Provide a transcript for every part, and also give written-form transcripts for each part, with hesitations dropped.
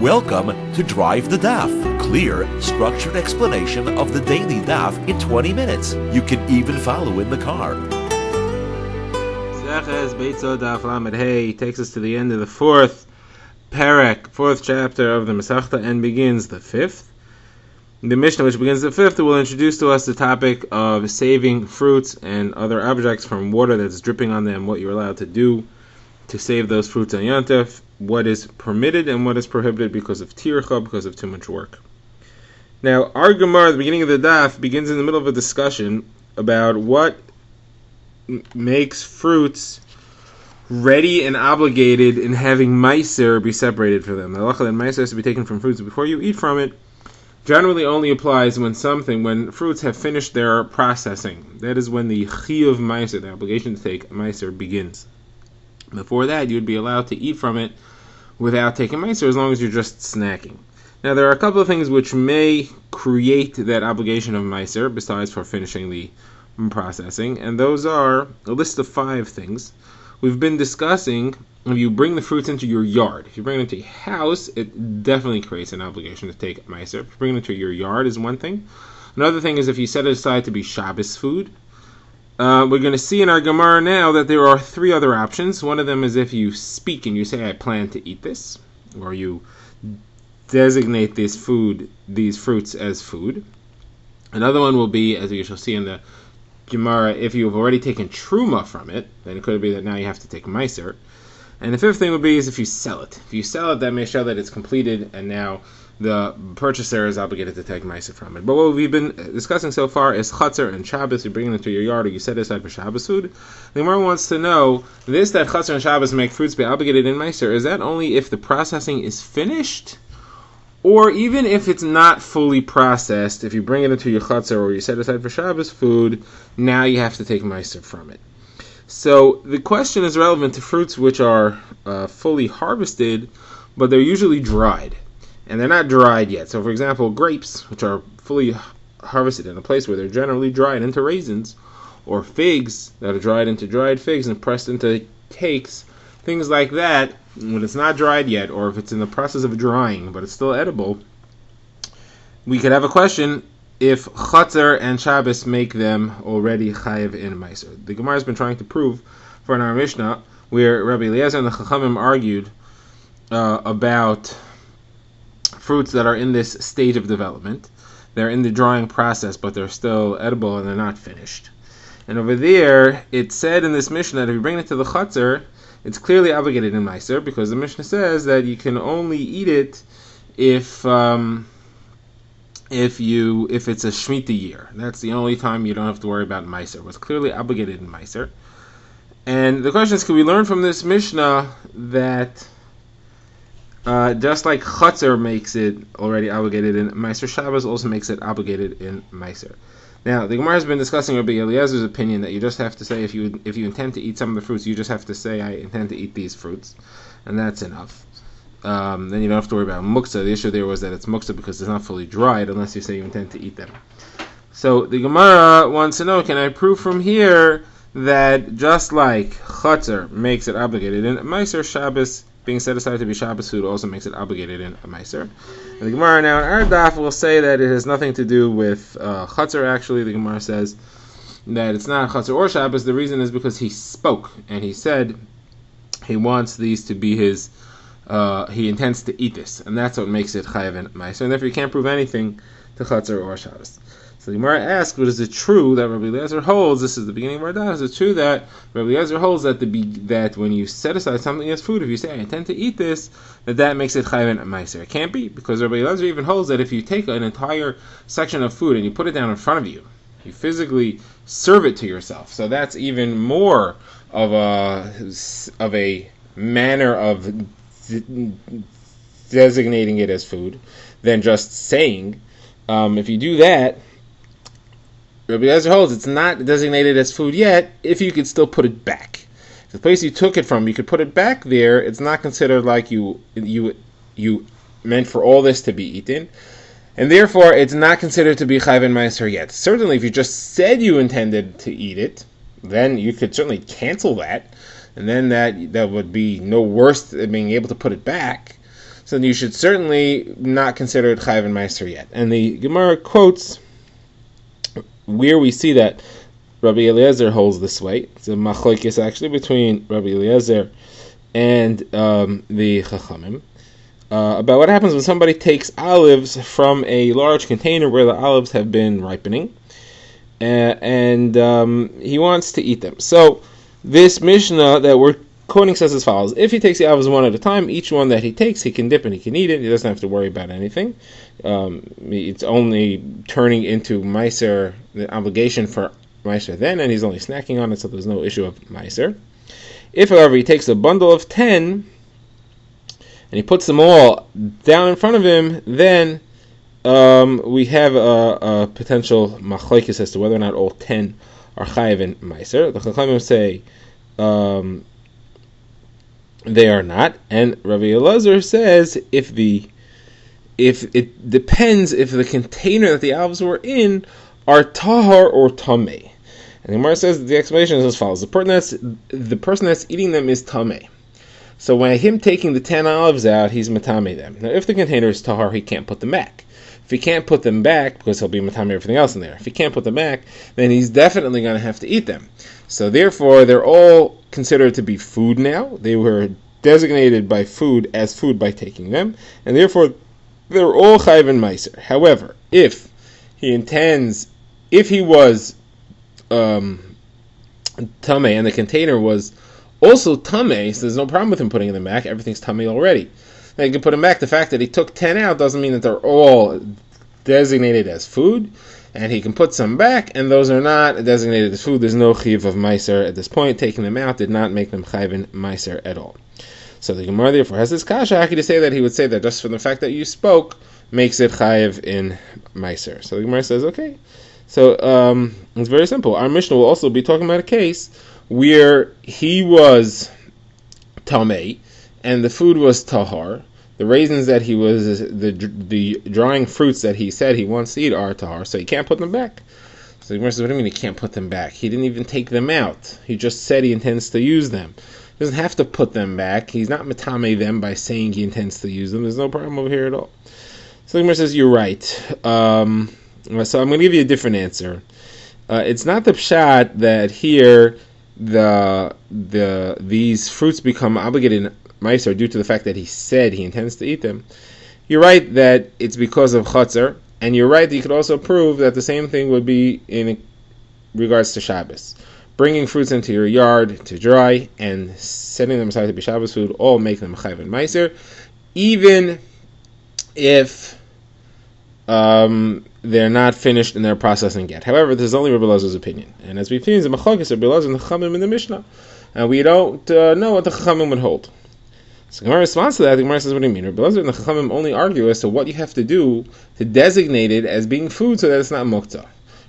Welcome to Drive the Daf, clear, structured explanation of the daily daf in 20 minutes. You can even follow in the car. Beitzah Daf Lamed Hey takes us to the end of the fourth chapter of the Masechta and begins the fifth. The Mishnah, which begins the fifth, will introduce to us the topic of saving fruits and other objects from water that's dripping on them, what you're allowed to do to save those fruits on Yontif, what is permitted and what is prohibited because of tircha, because of too much work. Now, our Gemara at the beginning of the daf begins in the middle of a discussion about what makes fruits ready and obligated in having meiser be separated from them. The halacha that meiser has to be taken from fruits before you eat from it generally only applies when fruits have finished their processing. That is when the chiyuv meiser, the obligation to take meiser, begins. Before that, you'd be allowed to eat from it without taking meiser as long as you're just snacking. Now, there are a couple of things which may create that obligation of meiser besides for finishing the processing, and those are a list of 5 things. We've been discussing if you bring the fruits into your yard. If you bring it into your house, it definitely creates an obligation to take meiser. If you bring it into your yard is one thing. Another thing is if you set it aside to be Shabbos food. We're going to see in our Gemara now that there are 3 other options. One of them is if you speak and you say, I plan to eat this, or you designate these fruits as food. Another one will be, as you shall see in the Gemara, if you've already taken truma from it, then it could be that now you have to take meiser. And the 5th thing would be is if you sell it. If you sell it, that may show that it's completed and now the purchaser is obligated to take meiser from it. But what we've been discussing so far is chatzar and Shabbos. You bring it into your yard or you set it aside for Shabbos food. The Gemara wants to know, that chatzar and Shabbos make fruits be obligated in meiser, is that only if the processing is finished? Or even if it's not fully processed, if you bring it into your chatzar or you set it aside for Shabbos food, now you have to take meiser from it. So the question is relevant to fruits which are fully harvested, but they're usually dried. And they're not dried yet. So for example, grapes, which are fully harvested in a place where they're generally dried into raisins, or figs that are dried into dried figs and pressed into cakes, things like that, when it's not dried yet, or if it's in the process of drying, but it's still edible, we could have a question if chatzar and Shabbos make them already chayiv in meiser. The Gemara has been trying to prove for our Mishnah, where Rabbi Eliezer and the Chachamim argued about fruits that are in this stage of development. They're in the drying process, but they're still edible and they're not finished. And over there, it said in this Mishnah that if you bring it to the chatzar, it's clearly obligated in meiser, because the Mishnah says that you can only eat it if it's a Shemitah year. That's the only time you don't have to worry about meiser. It was clearly obligated in meiser. And the question is, can we learn from this Mishnah that just like chatzar makes it already obligated in meiser, Shabbos also makes it obligated in meiser. Now, the Gemara has been discussing Rabbi Eliezer's opinion that you just have to say, if you intend to eat some of the fruits, you just have to say, I intend to eat these fruits, and that's enough. Then you don't have to worry about muktzah. The issue there was that it's muktzah because it's not fully dried, unless you say you intend to eat them. So the Gemara wants to know, can I prove from here that just like chatzar makes it obligated in meiser, Shabbos being set aside to be Shabbos food also makes it obligated in a meiser? And the Gemara now in our daf will say that it has nothing to do with chatzar. Actually, the Gemara says that it's not chatzar or Shabbos. The reason is because he spoke and he said he wants these to be his. He intends to eat this, and that's what makes it chayav in meiser. And therefore, you can't prove anything to chatzar or Shabbos. So the Gemara asks, but is it true that Rabbi Eliezer holds, this is the beginning of our daf, is it true that Rabbi Eliezer holds that when you set aside something as food, if you say, I intend to eat this, that makes it chayav in meiser? It can't be, because Rabbi Eliezer even holds that if you take an entire section of food and you put it down in front of you, you physically serve it to yourself. So that's even more of a manner of designating it as food than just saying. If you do that, Rabbi Eliezer holds it's not designated as food yet if you could still put it back. If the place you took it from, you could put it back there, it's not considered like you meant for all this to be eaten, and therefore it's not considered to be chayav in meiser yet. Certainly if you just said you intended to eat it, then you could certainly cancel that, and then that would be no worse than being able to put it back. so you should certainly not consider it chayiv and meiser yet. And the Gemara quotes where we see that Rabbi Eliezer holds this way. It's a machlokes actually between Rabbi Eliezer and the Chachamim about what happens when somebody takes olives from a large container where the olives have been ripening, and he wants to eat them. So this Mishnah that we're quoting says as follows: if he takes the olives one at a time, each one that he takes, he can dip and he can eat it. He doesn't have to worry about anything. It's only turning into meiser, the obligation for meiser then, and he's only snacking on it, so there's no issue of meiser. If, however, he takes a bundle of 10 and he puts them all down in front of him, then we have a potential machlokes as to whether or not all 10 are chayiv and meiser. The Chachamim say they are not, and Rabbi Elazar says if it depends if the container that the olives were in are tahar or tameh. And the Gemara says the explanation is as follows: the person that's eating them is tameh. So when him taking the 10 olives out, he's matameh them. Now, if the container is tahar, he can't put them back. If he can't put them back, because he'll be matameh everything else in there. If he can't put them back, then he's definitely going to have to eat them. So therefore, they're all considered to be food now. They were designated by food as food by taking them, and therefore they're all chayiv and meiser. However, if he was tameh and the container was also tameh, so there's no problem with him putting them back. Everything's tameh already. Now you can put them back. The fact that he took 10 out doesn't mean that they're all designated as food, and he can put some back, and those are not designated as food. There's no chiyuv of meiser at this point. Taking them out did not make them chayiv and meiser at all. So the Gemara therefore has this kasha. How could you say that? He would say that just for the fact that you spoke makes it chayiv in meiser. So the Gemara says, okay. So it's very simple. Our Mishnah will also be talking about a case where he was tameh and the food was tahar. The raisins that he was, the drying fruits that he said he wants to eat are tahar, so he can't put them back. So the Gemara says, what do you mean he can't put them back? He didn't even take them out. He just said he intends to use them. He doesn't have to put them back. He's not matameh them by saying he intends to use them. There's no problem over here at all. So the Gemara says, you're right. So I'm going to give you a different answer. It's not the pshat that here these fruits become obligated in meiser due to the fact that he said he intends to eat them. You're right that it's because of chatzar, and you're right that you could also prove that the same thing would be in regards to Shabbos. Bringing fruits into your yard to dry and setting them aside to be Shabbos food all make them chayiv and meiser, even if they're not finished in their processing yet. However, this is only Rabbi Elazar's opinion, and as we've seen, the machlokes Rabbi Elazar and the Chachamim in the Mishnah, and we don't know what the Chachamim would hold. So the Gemara responds to that. The Gemara says, what do you mean? Rabbi Elazar and the Chachamim only argue as to what you have to do to designate it as being food so that it's not muktzah.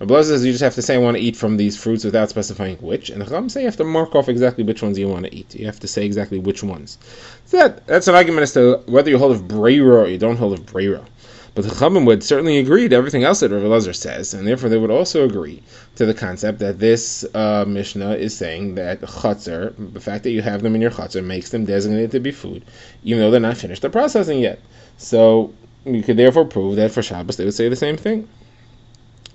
Rabbi Elazar says you just have to say I want to eat from these fruits without specifying which, and the Chachamim say you have to mark off exactly which ones you want to eat. You have to say exactly which ones. So that's an argument as to whether you hold of breira or you don't hold of breira. But the Chachamim would certainly agree to everything else that Rabbi Elazar says, and therefore they would also agree to the concept that this Mishnah is saying that chatzar, the fact that you have them in your chatzar, makes them designated to be food, even though they're not finished the processing yet. So you could therefore prove that for Shabbos they would say the same thing.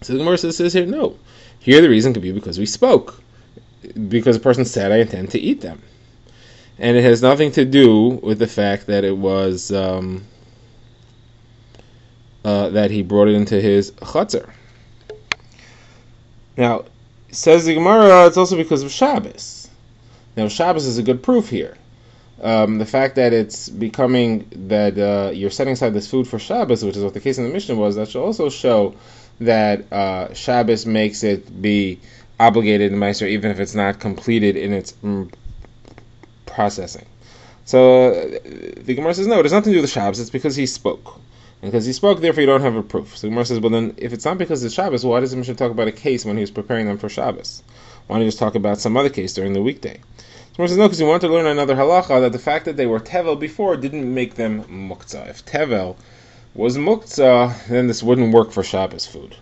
So the Gemara says here, no. Here the reason could be because we spoke. Because the person said, I intend to eat them. And it has nothing to do with the fact that it was... that he brought it into his chatzar. Now, says the Gemara, it's also because of Shabbos. Now, Shabbos is a good proof here. The fact that it's becoming that you're setting aside this food for Shabbos, which is what the case in the Mishnah was, that should also show that Shabbos makes it be obligated in Meiser, even if it's not completed in its processing. So the Gemara says, no, it has nothing to do with Shabbos, it's because he spoke. And because he spoke, therefore you don't have a proof. So the Gemara says, well then, if it's not because it's Shabbos, why does the Mishnah talk about a case when he was preparing them for Shabbos? Why don't you just talk about some other case during the weekday? The Gemara says, no, because you want to learn another halacha, that the fact that they were tevel before didn't make them muktzah. If tevel was muktzah, then this wouldn't work for Shabbos food.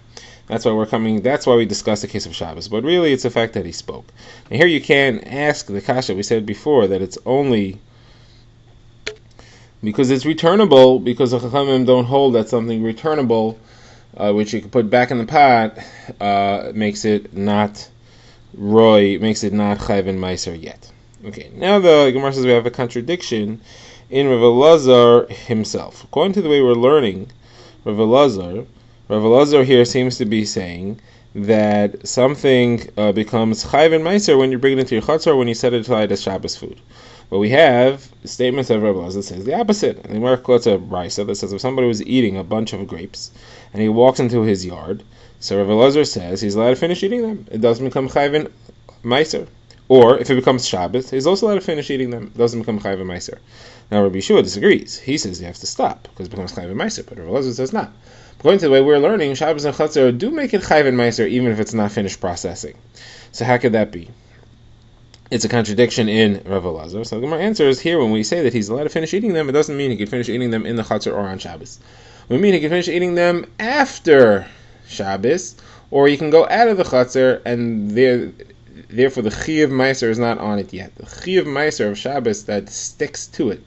That's why we discussed the case of Shabbos. But really, it's the fact that he spoke. And here you can ask the kasha we said before, that it's only because it's returnable, because the Chachamim don't hold that something returnable, which you can put back in the pot, makes it not Roy, makes it not Chayven Meiser yet. Okay, now the Gemara says we have a contradiction in Rav Elazar himself. According to the way we're learning, Rav Elazar here seems to be saying that something becomes Chayven Meiser when you bring it into your chutzner, when you set it aside as Shabbos food. But we have statements of Rav Elazar that says the opposite. And the Gemara quotes a brisa that says if somebody was eating a bunch of grapes and he walks into his yard, so Rav Elazar says he's allowed to finish eating them. It doesn't become Chayven Meiser. Or if it becomes Shabbos, he's also allowed to finish eating them. It doesn't become Chayven Meiser. Now Rabbi Yeshua disagrees. He says you have to stop because it becomes Chayven Meiser. But Rav Elazar says not. According to the way we're learning, Shabbos and Chatzar do make it Chayven Meiser even if it's not finished processing. So how could that be? It's a contradiction in Rav Elazar. So the Gemara answers here when we say that he's allowed to finish eating them, it doesn't mean he can finish eating them in the Chatzar or on Shabbos. We mean he can finish eating them after Shabbos, or he can go out of the Chatzar and therefore the Chiyuv Meiser is not on it yet. The Chiyuv Meiser of Shabbos that sticks to it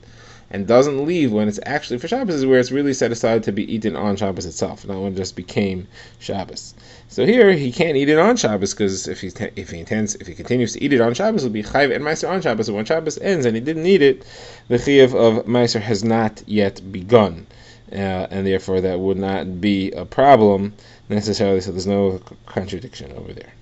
and doesn't leave when it's actually for Shabbos is where it's really set aside to be eaten on Shabbos itself, not when it just became Shabbos. So here he can't eat it on Shabbos because if he continues to eat it on Shabbos, it'll be Chayv and Meiser on Shabbos. So when Shabbos ends and he didn't eat it, the Chiyuv of Meiser has not yet begun, and therefore that would not be a problem necessarily. So there's no contradiction over there.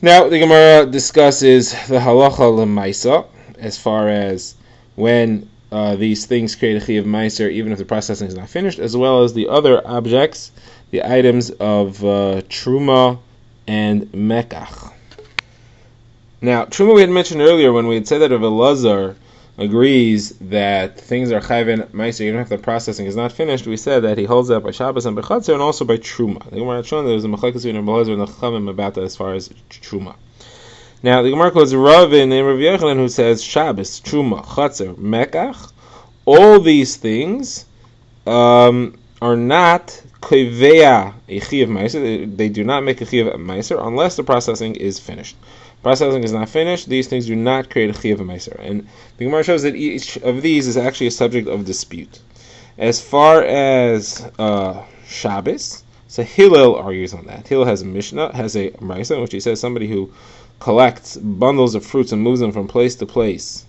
Now the Gemara discusses the halacha l'maisa as far as when these things create a chiyuv meiser, even if the processing is not finished, as well as the other objects, the items of truma and mekach. Now, truma we had mentioned earlier when we had said that Rav Elazar agrees that things are chayven meiser even if the processing is not finished. We said that he holds that by Shabbos and by Chatzar and also by truma. The Gemara had shown that there was a machlekes between Rav Elazar and the Chachamim about that as far as truma. Now, the Gemara quotes Ravin named Rav Yochanan who says Shabbos, Truma, Chatzar, Mekach, all these things are not koveya a chiyuv meiser. They do not make a chiyuv meiser unless the processing is finished. Processing is not finished. These things do not create a chiyuv meiser. And the Gemara shows that each of these is actually a subject of dispute. As far as Shabbos, so Hillel argues on that. Hillel has a Mishnah, has a Meiser, in which he says somebody who collects bundles of fruits and moves them from place to place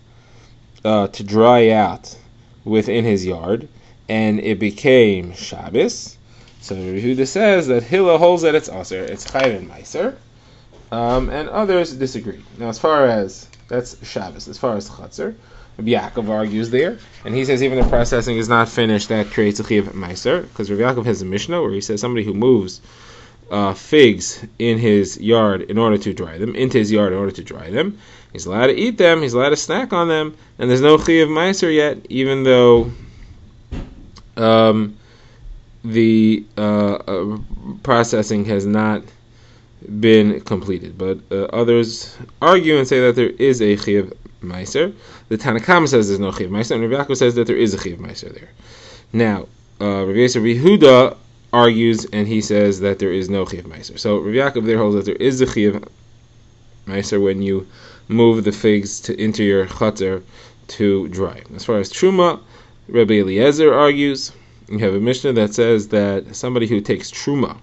to dry out within his yard, and it became Shabbos. So Yehuda says that Hillel holds that it's Aser, it's Chayven Meiser, and others disagree. Now, as far as that's Shabbos, as far as Chatzar, Rabbi Yaakov argues there, and he says even the processing is not finished, that creates a chiyuv meiser, because Rabbi Yaakov has a Mishnah where he says somebody who moves figs in his yard in order to dry them, into his yard in order to dry them, he's allowed to eat them, he's allowed to snack on them, and there's no chiyuv meiser yet, even though the processing has not been completed. But others argue and say that there is a chiyuv meiser. The Tanakama says there's no chiyuv meiser, and Rabbi Yaakov says that there is a chiyuv meiser there. Now, Rabbi Yehuda argues, and he says that there is no chiyuv meiser. So Rabbi Yaakov there holds that there is a chiyuv meiser when you move the figs into your chutzner to dry. As far as truma, Rabbi Eliezer argues. You have a Mishnah that says that somebody who takes truma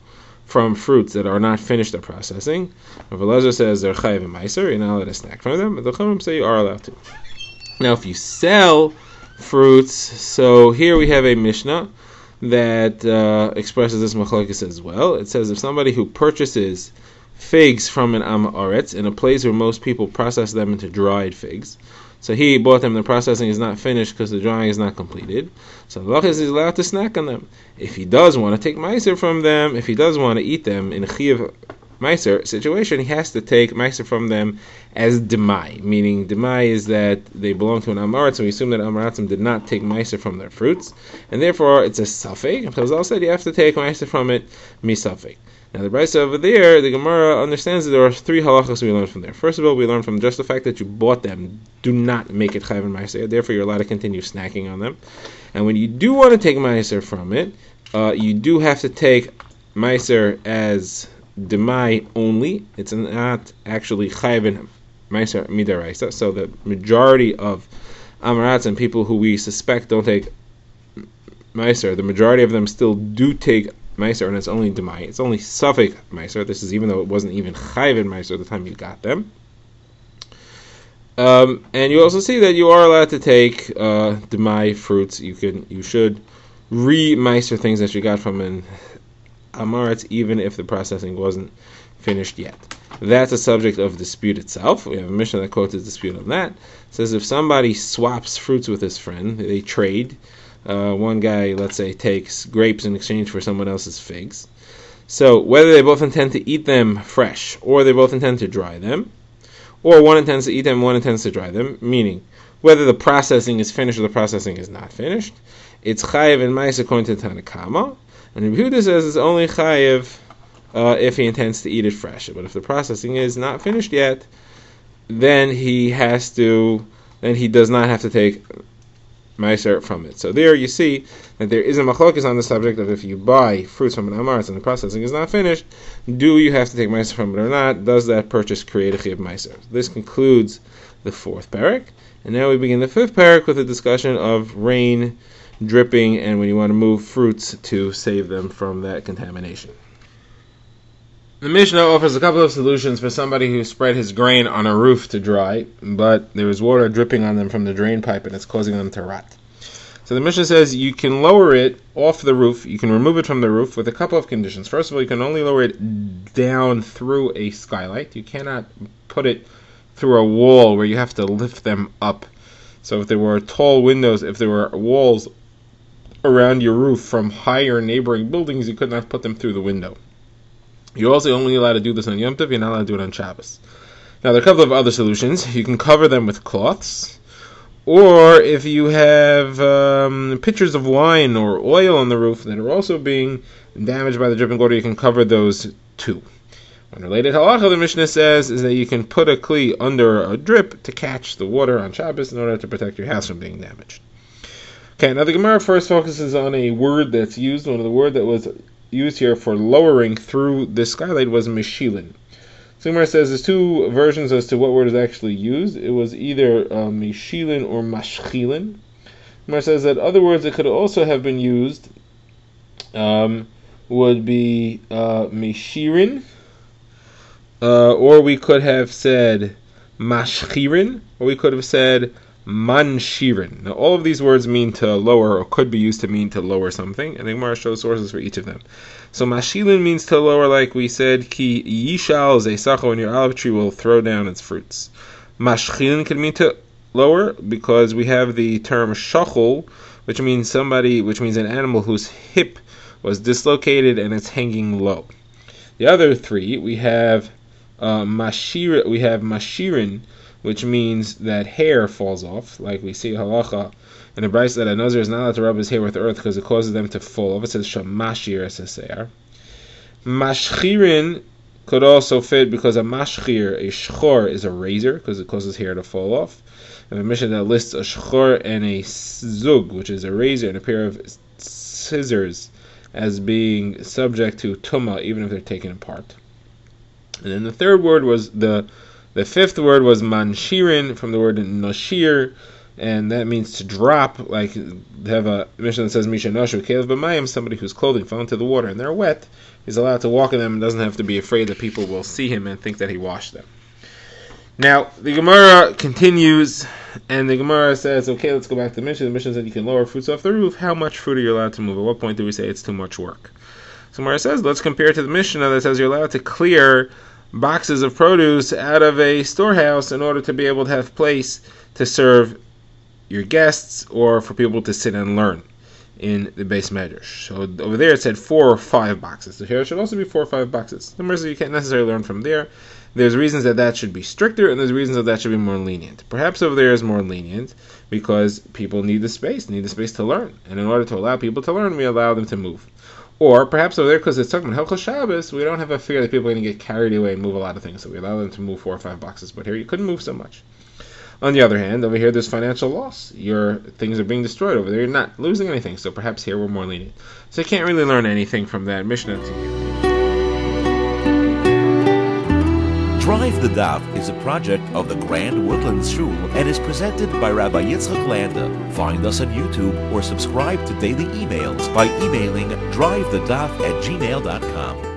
from fruits that are not finished at processing, Rav Elazar says they're chayav and meiser, you're not allowed to snack from them, but the Chachamim say you are allowed to. Now, if you sell fruits, so here we have a Mishnah that expresses this machlokes as well. It says if somebody who purchases figs from an Am Haaretz in a place where most people process them into dried figs, so he bought them, the processing is not finished because the drying is not completed, so the is he's allowed to snack on them. If he does want to take meiser from them, if he does want to eat them in a chiyuv meiser situation, he has to take meiser from them as demai, meaning demai is that they belong to an Am Haaretz, so we assume that Am Haaretzim did not take meiser from their fruits, and therefore it's a safek, and Chazal said you have to take meiser from it misafek. Now the Beitzah over there, the Gemara understands that there are three halachas we learn from there. First of all, we learn from just the fact that you bought them do not make it chayv and meiser, therefore you're allowed to continue snacking on them. And when you do want to take meiser from it, you do have to take meiser as demai only. It's not actually chayv and meiser midaraisa. So the majority of Amaratz and people who we suspect don't take Meiser, the majority of them still do take Meiser, and it's only Demai. It's only Safek Meiser. This is even though it wasn't even Chayv in Meiser at the time you got them. And you also see that you are allowed to take Demai fruits. You should re-Meiser things that you got from an Amaretz, even if the processing wasn't finished yet. That's a subject of dispute itself. We have a Mishnah that quotes a dispute on that. It says if somebody swaps fruits with his friend, they trade. One guy, let's say, takes grapes in exchange for someone else's figs. So whether they both intend to eat them fresh, or they both intend to dry them, or one intends to eat them, one intends to dry them, meaning whether the processing is finished or the processing is not finished, it's chayiv and mais according to Tanakama, and Rabbi Yehuda says it's only chayiv if he intends to eat it fresh. But if the processing is not finished yet, then he does not have to take meiser from it. So there you see that there is a machlokes on the subject of if you buy fruits from an amaretz and the processing is not finished, do you have to take meiser from it or not? Does that purchase create a chiyuv meiser? This concludes the fourth parak, and now we begin the fifth parak with a discussion of rain, dripping, and when you want to move fruits to save them from that contamination. The Mishnah offers a couple of solutions for somebody who spread his grain on a roof to dry, but there is water dripping on them from the drain pipe and it's causing them to rot. So the Mishnah says you can lower it off the roof, you can remove it from the roof with a couple of conditions. First of all, you can only lower it down through a skylight. You cannot put it through a wall where you have to lift them up. So if there were tall windows, if there were walls around your roof from higher neighboring buildings, you could not put them through the window. You're also only allowed to do this on Yom Tov, you're not allowed to do it on Shabbos. Now, there are a couple of other solutions. You can cover them with cloths, or if you have pitchers of wine or oil on the roof that are also being damaged by the dripping water, you can cover those too. One related halacha, the Mishnah says, is that you can put a kli under a drip to catch the water on Shabbos in order to protect your house from being damaged. Okay, now the Gemara first focuses on a word that's used. One of the words that was used here for lowering through the skylight was meshilin. So Gemara says there's two versions as to what word is actually used. It was either meshilin or mashchilin. Gemara says that other words that could also have been used would be meshirin, or we could have said mashchirin, or we could have said manshirin. Now, all of these words mean to lower, or could be used to mean to lower something, and the Gemara shows sources for each of them. So, mashilin means to lower, like we said, ki yishal zeisacho, when your olive tree will throw down its fruits. Mashchilin can mean to lower, because we have the term shachol, which means an animal whose hip was dislocated and it's hanging low. The other three, we have mashirin, which means that hair falls off, like we see halacha in the Beitzah that a nazir is not allowed to rub his hair with earth because it causes them to fall off. It says shamashir eseser. Mashchirin could also fit because a mashchir, a shchor, is a razor because it causes hair to fall off. And a Mishnah that lists a shchor and a zug, which is a razor, and a pair of scissors as being subject to tumah, even if they're taken apart. And then the fifth word was manshirin, from the word noshir, and that means to drop. Like they have a Mishnah that says Misha Noshu Kalev B'mayim, somebody whose clothing fell into the water and they're wet, he's allowed to walk in them and doesn't have to be afraid that people will see him and think that he washed them. Now the Gemara continues, and the Gemara says, okay, let's go back to the Mishnah. The Mishnah said you can lower fruits off the roof. How much fruit are you allowed to move? At what point do we say it's too much work? So Gemara says, let's compare to the Mishnah that says you're allowed to clear boxes of produce out of a storehouse in order to be able to have place to serve your guests or for people to sit and learn in the base medrash. So over there it said 4 or 5 boxes. So here it should also be 4 or 5 boxes. The Mirza, you can't necessarily learn from there. There's reasons that should be stricter, and there's reasons that should be more lenient. Perhaps over there is more lenient because people need the space to learn. And in order to allow people to learn, we allow them to move. Or perhaps over there, because it's talking about Hilchos Shabbos, we don't have a fear that people are going to get carried away and move a lot of things, so we allow them to move 4 or 5 boxes. But here you couldn't move so much. On the other hand, over here there's financial loss. Your things are being destroyed. Over there you're not losing anything, so perhaps here we're more lenient. So you can't really learn anything from that Mishnah to here. Drive the Daf is a project of the Grand Woodlands Shul and is presented by Rabbi Yitzchak Landa. Find us on YouTube or subscribe to daily emails by emailing drivethedaf@gmail.com.